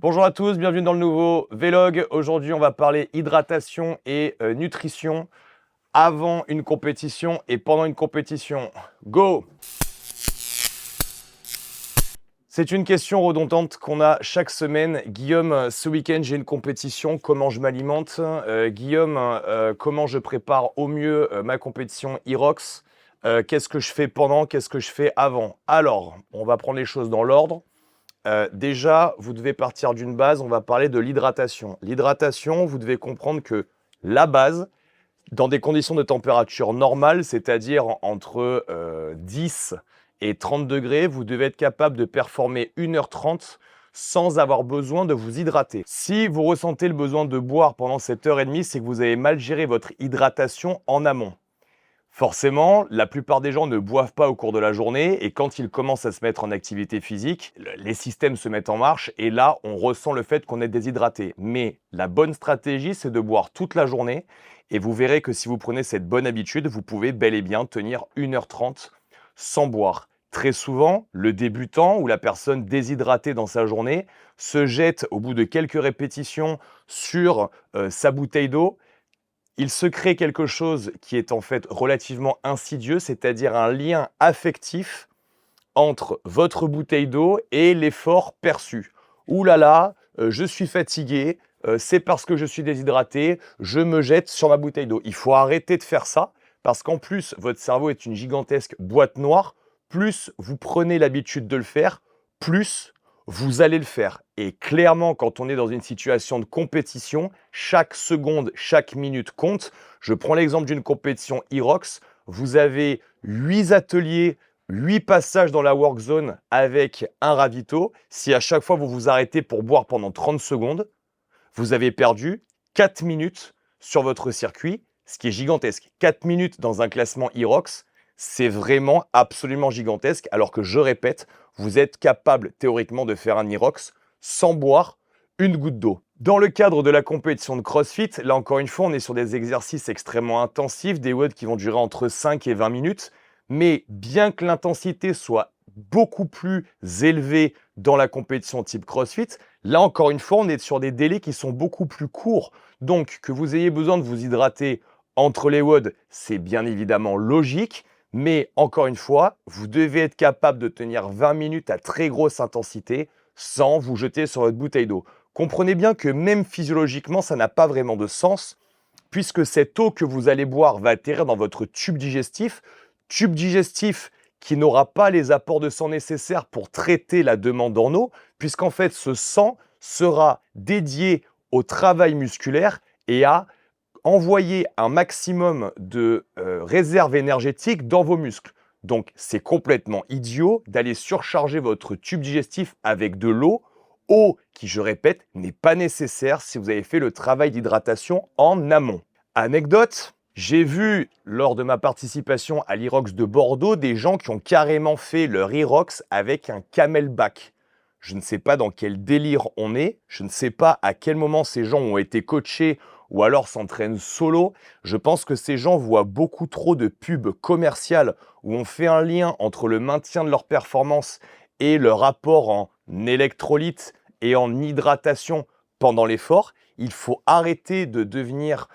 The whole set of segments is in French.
Bonjour à tous, bienvenue dans le nouveau Vlog. Aujourd'hui, on va parler hydratation et nutrition avant une compétition et pendant une compétition. Go! C'est une question redondante qu'on a chaque semaine. Guillaume, ce week-end, j'ai une compétition. Comment je m'alimente? Guillaume, comment je prépare au mieux ma compétition Irox? Qu'est-ce que je fais pendant? Qu'est-ce que je fais avant? Alors, on va prendre les choses dans l'ordre. Déjà, vous devez partir d'une base, on va parler de l'hydratation. L'hydratation, vous devez comprendre que la base, dans des conditions de température normale, c'est-à-dire entre 10 et 30 degrés, vous devez être capable de performer 1h30 sans avoir besoin de vous hydrater. Si vous ressentez le besoin de boire pendant cette heure et demie, c'est que vous avez mal géré votre hydratation en amont. Forcément, la plupart des gens ne boivent pas au cours de la journée et quand ils commencent à se mettre en activité physique, les systèmes se mettent en marche et là, on ressent le fait qu'on est déshydraté. Mais la bonne stratégie, c'est de boire toute la journée et vous verrez que si vous prenez cette bonne habitude, vous pouvez bel et bien tenir 1h30 sans boire. Très souvent, le débutant ou la personne déshydratée dans sa journée se jette au bout de quelques répétitions sur sa bouteille d'eau. Il se crée quelque chose qui est en fait relativement insidieux, c'est-à-dire un lien affectif entre votre bouteille d'eau et l'effort perçu. Ouh là là, je suis fatigué, c'est parce que je suis déshydraté, je me jette sur ma bouteille d'eau. Il faut arrêter de faire ça parce qu'en plus, votre cerveau est une gigantesque boîte noire. Plus vous prenez l'habitude de le faire, plus vous allez le faire. Et clairement, quand on est dans une situation de compétition, chaque seconde, chaque minute compte. Je prends l'exemple d'une compétition Irox. Vous avez 8 ateliers, 8 passages dans la work zone avec un ravito. Si à chaque fois vous vous arrêtez pour boire pendant 30 secondes, vous avez perdu 4 minutes sur votre circuit, ce qui est gigantesque. 4 minutes dans un classement Irox, c'est vraiment absolument gigantesque, alors que je répète, vous êtes capable théoriquement de faire un Irox sans boire une goutte d'eau. Dans le cadre de la compétition de CrossFit, là encore une fois, on est sur des exercices extrêmement intensifs, des WOD qui vont durer entre 5 et 20 minutes, mais bien que l'intensité soit beaucoup plus élevée dans la compétition type CrossFit, là encore une fois, on est sur des délais qui sont beaucoup plus courts. Donc, que vous ayez besoin de vous hydrater entre les WOD, c'est bien évidemment logique, mais encore une fois, vous devez être capable de tenir 20 minutes à très grosse intensité sans vous jeter sur votre bouteille d'eau. Comprenez bien que même physiologiquement, ça n'a pas vraiment de sens, puisque cette eau que vous allez boire va atterrir dans votre tube digestif qui n'aura pas les apports de sang nécessaires pour traiter la demande en eau, puisqu'en fait, ce sang sera dédié au travail musculaire et à envoyer un maximum de réserves énergétiques dans vos muscles. Donc, c'est complètement idiot d'aller surcharger votre tube digestif avec de l'eau, eau qui, je répète, n'est pas nécessaire si vous avez fait le travail d'hydratation en amont. Anecdote, j'ai vu lors de ma participation à l'Irox de Bordeaux des gens qui ont carrément fait leur Irox avec un camelback. Je ne sais pas dans quel délire on est, je ne sais pas à quel moment ces gens ont été coachés ou alors s'entraînent solo. Je pense que ces gens voient beaucoup trop de pubs commerciales où on fait un lien entre le maintien de leur performance et le rapport en électrolytes et en hydratation pendant l'effort. Il faut arrêter de devenir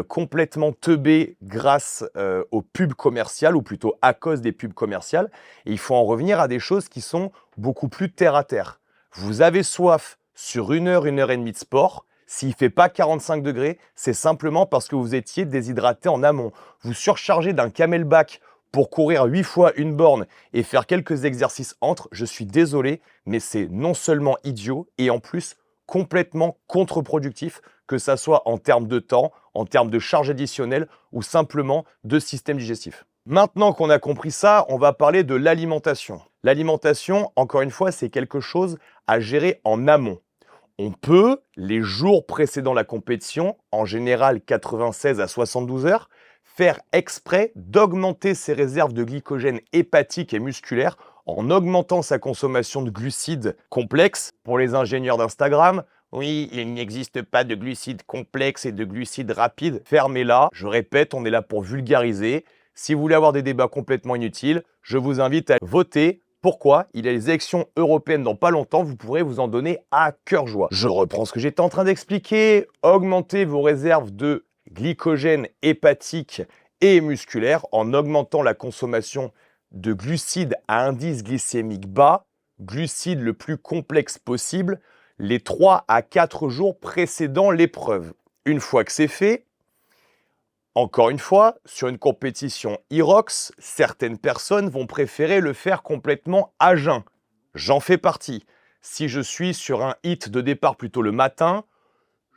complètement teubé grâce aux pubs commerciales, ou plutôt à cause des pubs commerciales. Et il faut en revenir à des choses qui sont beaucoup plus terre à terre. Vous avez soif sur 1 heure et demie de sport. S'il ne fait pas 45 degrés, c'est simplement parce que vous étiez déshydraté en amont. Vous surchargez d'un camelback pour courir 8 fois une borne et faire quelques exercices entre, je suis désolé, mais c'est non seulement idiot et en plus complètement contre-productif, que ça soit en termes de temps, en termes de charge additionnelle ou simplement de système digestif. Maintenant qu'on a compris ça, on va parler de l'alimentation. L'alimentation, encore une fois, c'est quelque chose à gérer en amont. On peut, les jours précédant la compétition, en général 96 à 72 heures, faire exprès d'augmenter ses réserves de glycogène hépatique et musculaire en augmentant sa consommation de glucides complexes. Pour les ingénieurs d'Instagram, oui, il n'existe pas de glucides complexes et de glucides rapides. Fermez-la. Je répète, on est là pour vulgariser. Si vous voulez avoir des débats complètement inutiles, je vous invite à voter Pourquoi? Il y a les élections européennes dans pas longtemps, vous pourrez vous en donner à cœur joie. Je reprends ce que j'étais en train d'expliquer. Augmentez vos réserves de glycogène hépatique et musculaire en augmentant la consommation de glucides à indice glycémique bas, glucides le plus complexe possible, les 3 à 4 jours précédant l'épreuve. Une fois que c'est fait, encore une fois, sur une compétition IROX, certaines personnes vont préférer le faire complètement à jeun. J'en fais partie. Si je suis sur un hit de départ plutôt le matin,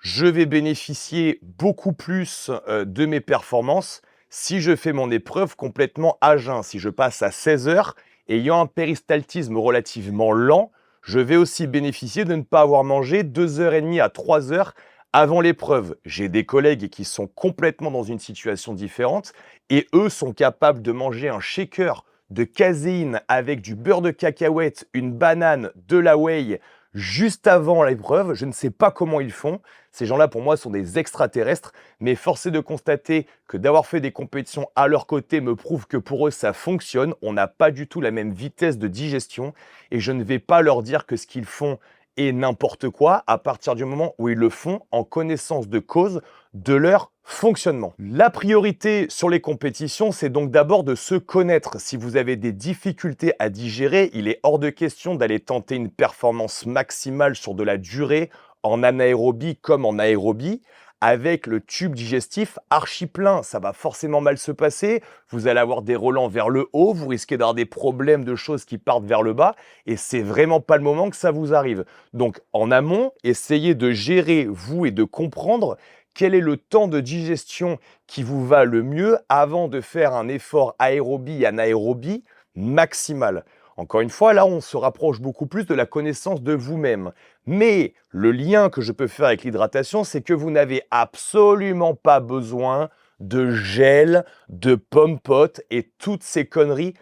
je vais bénéficier beaucoup plus de mes performances si je fais mon épreuve complètement à jeun. Si je passe à 16 heures, ayant un péristaltisme relativement lent, je vais aussi bénéficier de ne pas avoir mangé 2h30 à 3 heures avant l'épreuve. J'ai des collègues qui sont complètement dans une situation différente et eux sont capables de manger un shaker de caséine avec du beurre de cacahuète, une banane, de la whey juste avant l'épreuve. Je ne sais pas comment ils font. Ces gens-là, pour moi, sont des extraterrestres, mais force est de constater que d'avoir fait des compétitions à leur côté me prouve que pour eux, ça fonctionne. On n'a pas du tout la même vitesse de digestion et je ne vais pas leur dire que ce qu'ils font est n'importe quoi à partir du moment où ils le font en connaissance de cause de leur fonctionnement. La priorité sur les compétitions, c'est donc d'abord de se connaître. Si vous avez des difficultés à digérer, il est hors de question d'aller tenter une performance maximale sur de la durée en anaérobie comme en aérobie. Avec le tube digestif archi plein, ça va forcément mal se passer. Vous allez avoir des relents vers le haut, vous risquez d'avoir des problèmes de choses qui partent vers le bas et c'est vraiment pas le moment que ça vous arrive. Donc en amont, essayez de gérer vous et de comprendre quel est le temps de digestion qui vous va le mieux avant de faire un effort aérobie et anaérobie maximal. Encore une fois, là, on se rapproche beaucoup plus de la connaissance de vous-même. Mais le lien que je peux faire avec l'hydratation, c'est que vous n'avez absolument pas besoin de gel, de pommes-potes et toutes ces conneries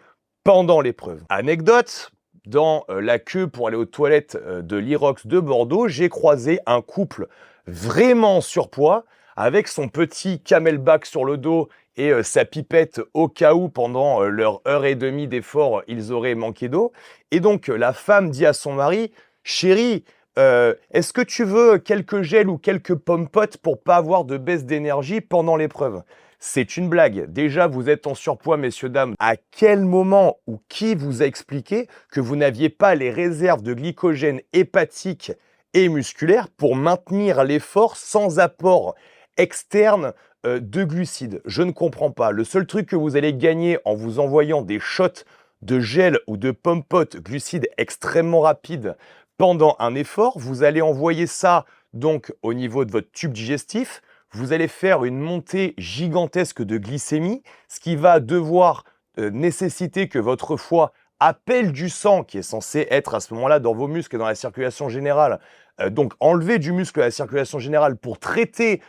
pendant l'épreuve. Anecdote, dans la queue pour aller aux toilettes de l'Irox de Bordeaux, j'ai croisé un couple vraiment en surpoids avec son petit camelback sur le dos et sa pipette au cas où pendant leur heure et demie d'effort, ils auraient manqué d'eau. Et donc la femme dit à son mari, chérie, est-ce que tu veux quelques gels ou quelques pommes-potes pour pas avoir de baisse d'énergie pendant l'épreuve? C'est une blague. Déjà, vous êtes en surpoids, messieurs, dames. À quel moment ou qui vous a expliqué que vous n'aviez pas les réserves de glycogène hépatique et musculaire pour maintenir l'effort sans apport externe de glucides? Je ne comprends pas. Le seul truc que vous allez gagner en vous envoyant des shots de gel ou de pommes-potes glucides extrêmement rapides pendant un effort, vous allez envoyer ça donc au niveau de votre tube digestif. Vous allez faire une montée gigantesque de glycémie, ce qui va devoir nécessiter que votre foie appelle du sang qui est censé être à ce moment-là dans vos muscles et dans la circulation générale. Donc enlever du muscle à la circulation générale pour traiter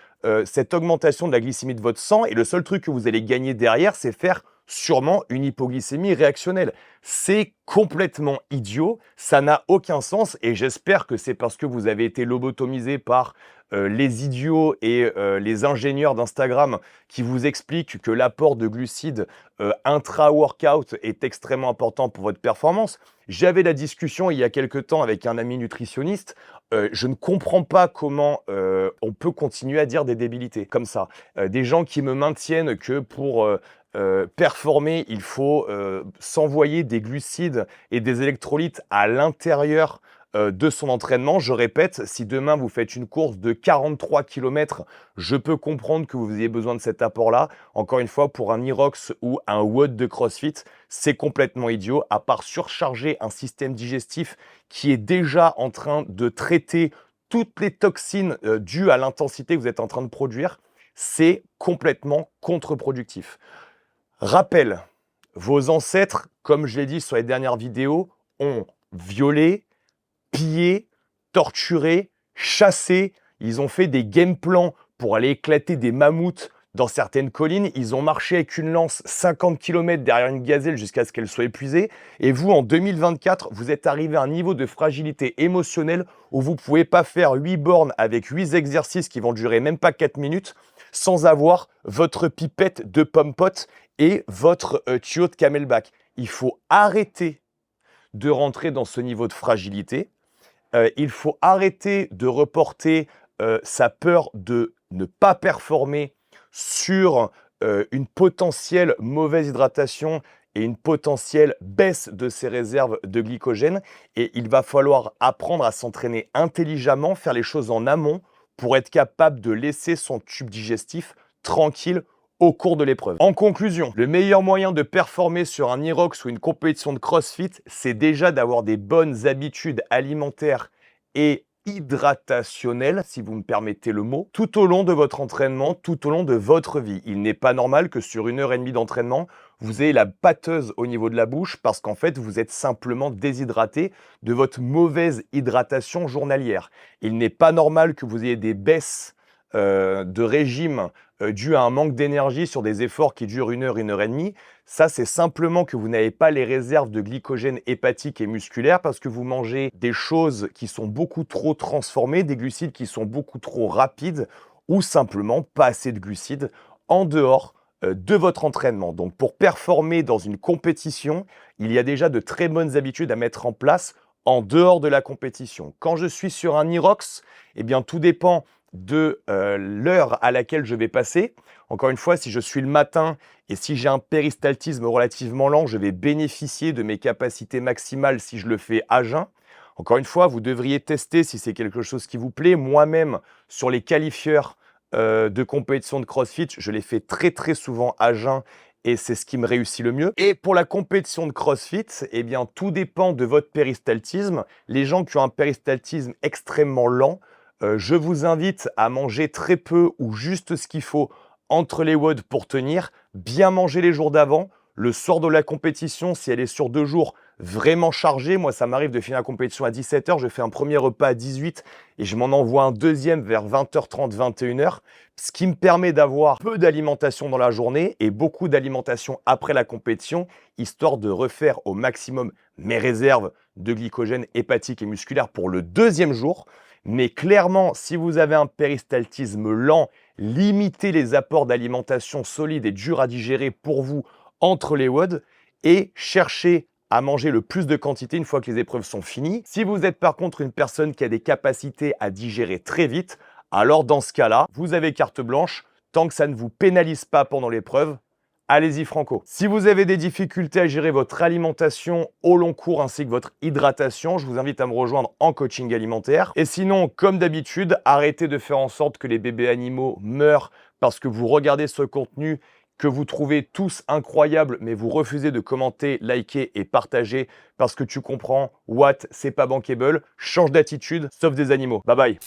cette augmentation de la glycémie de votre sang. Et le seul truc que vous allez gagner derrière, c'est faire sûrement une hypoglycémie réactionnelle. C'est complètement idiot, ça n'a aucun sens et j'espère que c'est parce que vous avez été lobotomisé par les idiots et les ingénieurs d'Instagram qui vous expliquent que l'apport de glucides intra-workout est extrêmement important pour votre performance. J'avais la discussion il y a quelque temps avec un ami nutritionniste. Je ne comprends pas comment on peut continuer à dire des débilités comme ça. Des gens qui me maintiennent que pour performer, il faut s'envoyer des glucides et des électrolytes à l'intérieur de son entraînement. Je répète, si demain vous faites une course de 43 km, je peux comprendre que vous ayez besoin de cet apport-là. Encore une fois, pour un Irox ou un WOD de CrossFit, c'est complètement idiot, à part surcharger un système digestif qui est déjà en train de traiter toutes les toxines dues à l'intensité que vous êtes en train de produire. C'est complètement contre-productif. Rappel, vos ancêtres, comme je l'ai dit sur les dernières vidéos, ont violé, pillé, torturé, chassé. Ils ont fait des game plans pour aller éclater des mammouths dans certaines collines. Ils ont marché avec une lance 50 km derrière une gazelle jusqu'à ce qu'elle soit épuisée. Et vous, en 2024, vous êtes arrivé à un niveau de fragilité émotionnelle où vous ne pouvez pas faire 8 bornes avec 8 exercices qui vont durer même pas 4 minutes sans avoir votre pipette de pommes-potes et votre tuyau de camelback. Il faut arrêter de rentrer dans ce niveau de fragilité. Il faut arrêter de reporter sa peur de ne pas performer sur une potentielle mauvaise hydratation et une potentielle baisse de ses réserves de glycogène. Et il va falloir apprendre à s'entraîner intelligemment, faire les choses en amont pour être capable de laisser son tube digestif tranquille au cours de l'épreuve. En conclusion, le meilleur moyen de performer sur un Hyrox ou une compétition de CrossFit, c'est déjà d'avoir des bonnes habitudes alimentaires et hydratationnelles, si vous me permettez le mot, tout au long de votre entraînement, tout au long de votre vie. Il n'est pas normal que sur 1 heure et demie d'entraînement, vous ayez la pâteuse au niveau de la bouche parce qu'en fait, vous êtes simplement déshydraté de votre mauvaise hydratation journalière. Il n'est pas normal que vous ayez des baisses de régime dû à un manque d'énergie sur des efforts qui durent 1 heure et demie, ça c'est simplement que vous n'avez pas les réserves de glycogène hépatique et musculaire parce que vous mangez des choses qui sont beaucoup trop transformées, des glucides qui sont beaucoup trop rapides ou simplement pas assez de glucides en dehors de votre entraînement. Donc pour performer dans une compétition, il y a déjà de très bonnes habitudes à mettre en place en dehors de la compétition. Quand je suis sur un Hyrox, eh bien tout dépend de l'heure à laquelle je vais passer. Encore une fois, si je suis le matin et si j'ai un péristaltisme relativement lent, je vais bénéficier de mes capacités maximales si je le fais à jeun. Encore une fois, vous devriez tester si c'est quelque chose qui vous plaît. Moi-même, sur les qualifieurs de compétition de CrossFit, je les fais très très souvent à jeun et c'est ce qui me réussit le mieux. Et pour la compétition de CrossFit, eh bien, tout dépend de votre péristaltisme. Les gens qui ont un péristaltisme extrêmement lent, je vous invite à manger très peu ou juste ce qu'il faut entre les WOD pour tenir, bien manger les jours d'avant. Le soir de la compétition, si elle est sur 2 jours, vraiment chargée. Moi, ça m'arrive de finir la compétition à 17h, je fais un premier repas à 18h et je m'en envoie un deuxième vers 20h30, 21h, ce qui me permet d'avoir peu d'alimentation dans la journée et beaucoup d'alimentation après la compétition, histoire de refaire au maximum mes réserves de glycogène hépatique et musculaire pour le deuxième jour. Mais clairement, si vous avez un péristaltisme lent, limitez les apports d'alimentation solide et durs à digérer pour vous entre les WOD et cherchez à manger le plus de quantité une fois que les épreuves sont finies. Si vous êtes par contre une personne qui a des capacités à digérer très vite, alors dans ce cas-là, vous avez carte blanche. Tant que ça ne vous pénalise pas pendant l'épreuve, allez-y franco. Si vous avez des difficultés à gérer votre alimentation au long cours ainsi que votre hydratation, je vous invite à me rejoindre en coaching alimentaire. Et sinon, comme d'habitude, arrêtez de faire en sorte que les bébés animaux meurent parce que vous regardez ce contenu que vous trouvez tous incroyables, mais vous refusez de commenter, liker et partager parce que tu comprends, what, c'est pas bankable. Change d'attitude, sauve des animaux. Bye bye.